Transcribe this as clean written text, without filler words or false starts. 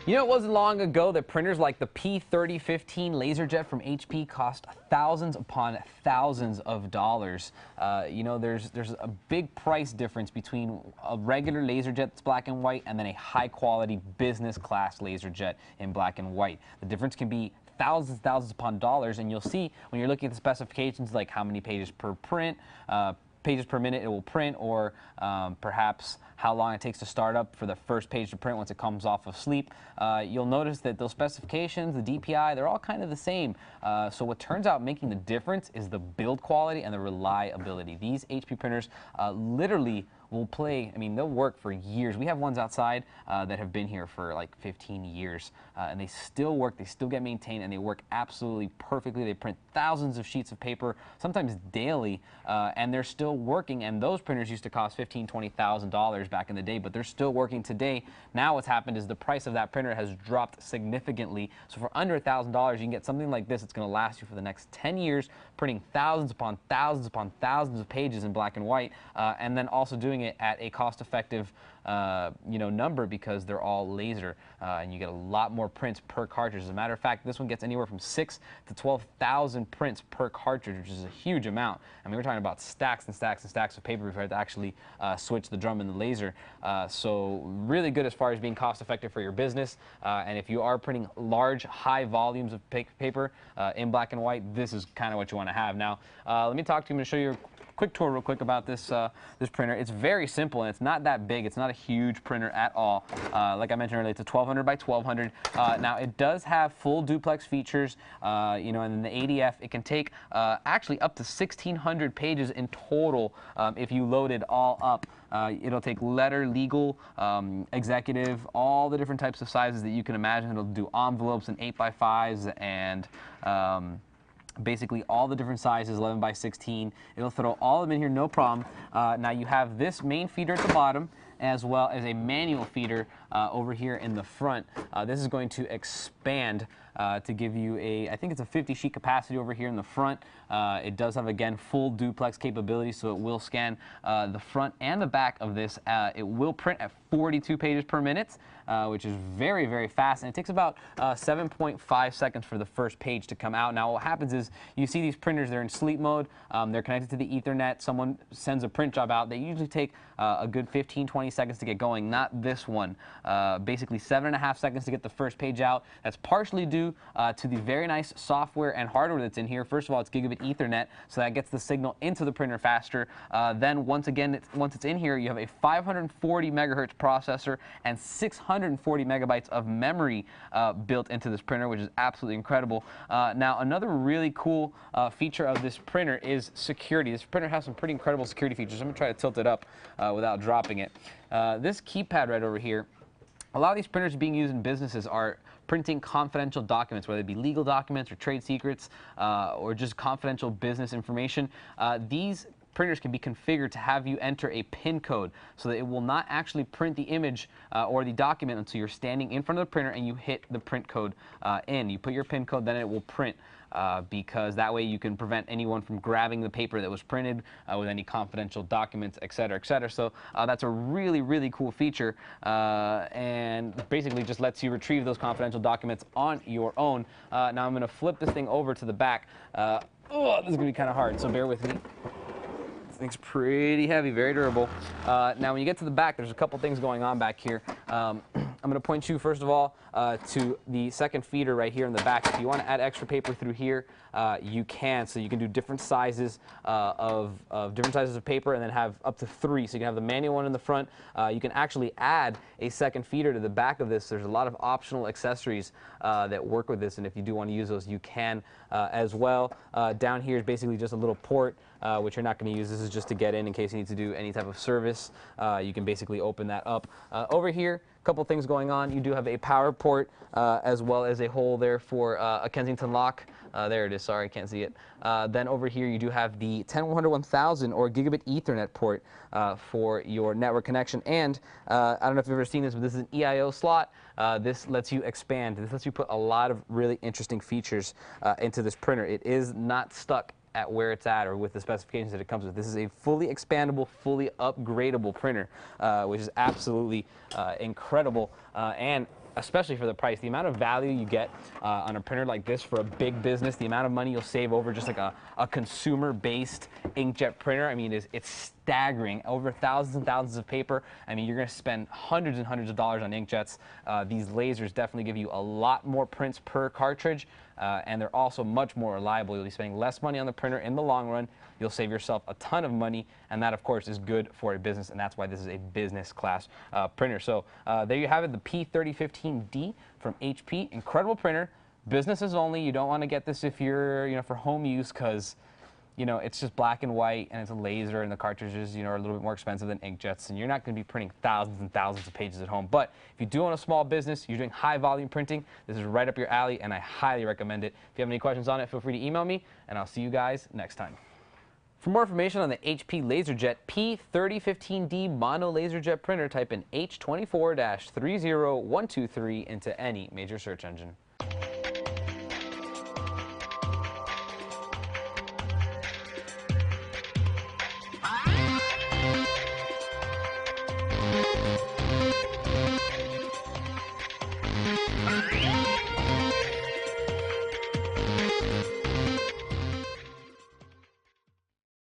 You know, it wasn't long ago that printers like the P3015 LaserJet from HP cost thousands upon thousands of dollars. You know, there's a big price difference between a regular LaserJet that's black and white and then a high-quality business-class LaserJet in black and white. The difference can be thousands upon dollars, and you'll see when you're looking at the specifications, like how many pages per print, pages per minute it will print, or perhaps how long it takes to start up for the first page to print once it comes off of sleep. You'll notice that those specifications, the DPI, they're all kind of the same. So what turns out making the difference is the build quality and the reliability. These HP printers literally will play, I mean, they'll work for years. We have ones outside that have been here for like 15 years, and they still work, they still get maintained, and they work absolutely perfectly. They print thousands of sheets of paper, sometimes daily, and they're still working. And those printers used to cost $15,000, $20,000 back in the day, but they're still working today. Now what's happened is the price of that printer has dropped significantly. So for under $1,000, you can get something like this. It's going to last you for the next 10 years, printing thousands upon thousands of pages in black and white, and then also doing it at a cost-effective number, because they're all laser, and you get a lot more prints per cartridge. As a matter of fact, this one gets anywhere from 6,000 to 12,000 prints per cartridge, which is a huge amount. I mean, we're talking about stacks and stacks and stacks of paper before I had to actually switch the drum and the laser. So really good as far as being cost-effective for your business. And if you are printing large, high volumes of paper in black and white, this is kind of what you want to have. Now, let me talk to you. I'm going to show you quick tour real quick about this this printer. It's very simple, and it's not that big. It's not a huge printer at all. Like I mentioned earlier, it's a 1200 by 1200. Now it does have full duplex features, and then the ADF, it can take actually up to 1,600 pages in total if you load it all up. It'll take letter, legal, executive, all the different types of sizes that you can imagine. It'll do envelopes and 8x5s and basically all the different sizes, 11 by 16. It'll throw all of them in here, no problem. Now you have this main feeder at the bottom, as well as a manual feeder over here in the front. This is going to expand to give you I think it's a 50 sheet capacity over here in the front. It does have, again, full duplex capability, so it will scan the front and the back of this. It will print at 42 pages per minute, which is very, very fast, and it takes about 7.5 seconds for the first page to come out. Now what happens is you see these printers, they're in sleep mode, they're connected to the Ethernet, someone sends a print job out, they usually take a good 15-20 seconds to get going. Not this one. Basically 7.5 seconds to get the first page out. That's partially due to the very nice software and hardware that's in here. First of all, it's gigabit Ethernet, so that gets the signal into the printer faster. Then once it's in here, you have a 540 megahertz processor and 640 megabytes of memory built into this printer, which is absolutely incredible. Now, another really cool feature of this printer is security. This printer has some pretty incredible security features. I'm going to try to tilt it up without dropping it. This keypad right over here, a lot of these printers being used in businesses are printing confidential documents, whether it be legal documents or trade secrets or just confidential business information. These printers can be configured to have you enter a PIN code so that it will not actually print the image or the document until you're standing in front of the printer and you hit the print code in. You put your PIN code, then it will print. Because that way you can prevent anyone from grabbing the paper that was printed with any confidential documents, et cetera, et cetera. So that's a really, really cool feature, and basically just lets you retrieve those confidential documents on your own. Now I'm going to flip this thing over to the back. This is going to be kind of hard, so bear with me. This thing's pretty heavy, very durable. Now when you get to the back, there's a couple things going on back here. I'm going to point you, first of all, to the second feeder right here in the back. If you want to add extra paper through here, you can. So you can do different sizes of different sizes of paper, and then have up to 3. So you can have the manual one in the front. You can actually add a second feeder to the back of this. There's a lot of optional accessories that work with this, and if you do want to use those, you can as well. Down here is basically just a little port which you're not going to use. This is just to get in case you need to do any type of service. You can basically open that up. Over here, a couple things going on. You do have a power port as well as a hole there for a Kensington lock. There it is. Sorry, I can't see it. Then over here, you do have the 10100-1000 or gigabit Ethernet port for your network connection. And I don't know if you've ever seen this, but this is an EIO slot. This lets you expand. This lets you put a lot of really interesting features into this printer. It is not stuck at where it's at or with the specifications that it comes with. This is a fully expandable, fully upgradable printer, which is absolutely incredible, and especially for the price. The amount of value you get on a printer like this for a big business, the amount of money you'll save over just like a consumer-based inkjet printer, I mean, it's staggering. Over thousands and thousands of paper. I mean, you're going to spend hundreds and hundreds of dollars on inkjets. These lasers definitely give you a lot more prints per cartridge, and they're also much more reliable. You'll be spending less money on the printer in the long run. You'll save yourself a ton of money, and that, of course, is good for a business, and that's why this is a business class printer. So there you have it, the P3015D from HP. Incredible printer. Businesses only. You don't want to get this if you're, for home use, because it's just black and white, and it's a laser, and the cartridges, are a little bit more expensive than inkjets, and you're not going to be printing thousands and thousands of pages at home. But if you do own a small business, you're doing high volume printing, this is right up your alley, and I highly recommend it. If you have any questions on it, feel free to email me, and I'll see you guys next time. For more information on the HP LaserJet P3015D mono LaserJet printer, type in H24-30123 into any major search engine.